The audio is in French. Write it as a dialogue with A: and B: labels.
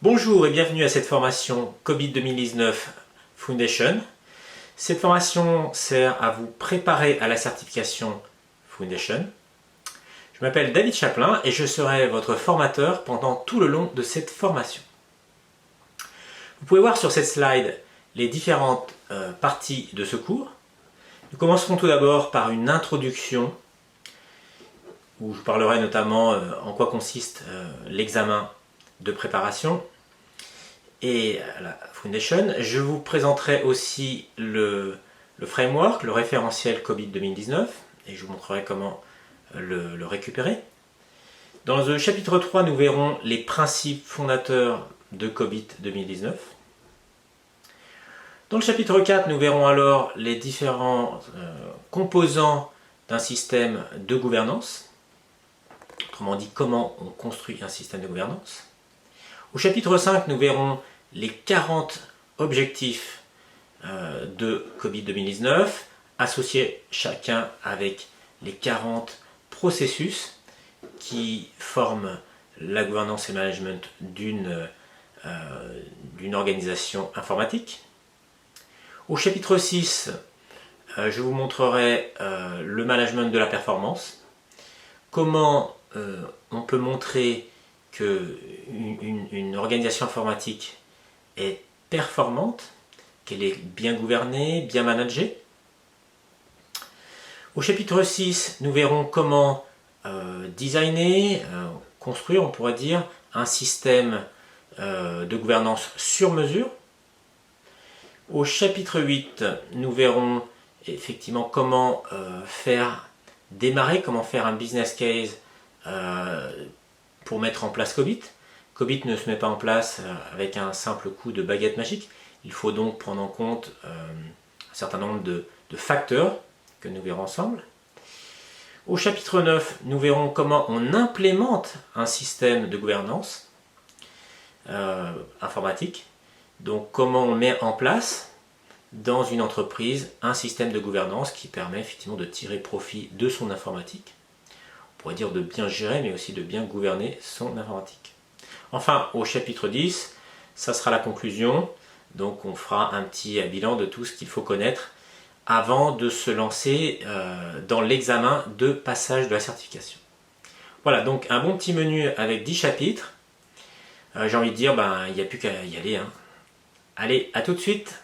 A: Bonjour et bienvenue à cette formation COVID 2019 Foundation. Cette formation sert à vous préparer à la certification Foundation. Je m'appelle David Chaplin et je serai votre formateur pendant tout le long de cette formation. Vous pouvez voir sur cette slide les différentes parties de ce cours. Nous commencerons tout d'abord par une introduction où je parlerai notamment en quoi consiste l'examen de préparation et la Foundation. Je vous présenterai aussi le framework, le référentiel COVID 2019 et je vous montrerai comment le récupérer. Dans le chapitre 3, nous verrons les principes fondateurs de COVID 2019. Dans le chapitre 4, nous verrons alors les différents composants d'un système de gouvernance. Autrement dit, comment on construit un système de gouvernance. Au chapitre 5, nous verrons les 40 objectifs de COVID 2019, associés chacun avec les 40 processus qui forment la gouvernance et le management d'une organisation informatique. Au chapitre 6, je vous montrerai le management de la performance, comment on peut montrer qu'une organisation informatique est performante, qu'elle est bien gouvernée, bien managée. Au chapitre 6, nous verrons comment designer, construire, on pourrait dire, un système de gouvernance sur mesure. Au chapitre 8, nous verrons effectivement comment faire démarrer, comment faire un business case pour mettre en place COVID. COVID ne se met pas en place avec un simple coup de baguette magique. Il faut donc prendre en compte un certain nombre de facteurs que nous verrons ensemble. Au chapitre 9, nous verrons comment on implémente un système de gouvernance informatique. Donc comment on met en place dans une entreprise un système de gouvernance qui permet effectivement de tirer profit de son informatique. On pourrait dire de bien gérer mais aussi de bien gouverner son informatique. Enfin, au chapitre 10, ça sera la conclusion. Donc on fera un petit bilan de tout ce qu'il faut connaître avant de se lancer dans l'examen de passage de la certification. Voilà, donc un bon petit menu avec 10 chapitres. J'ai envie de dire, il n'y a plus qu'à y aller. Allez, à tout de suite!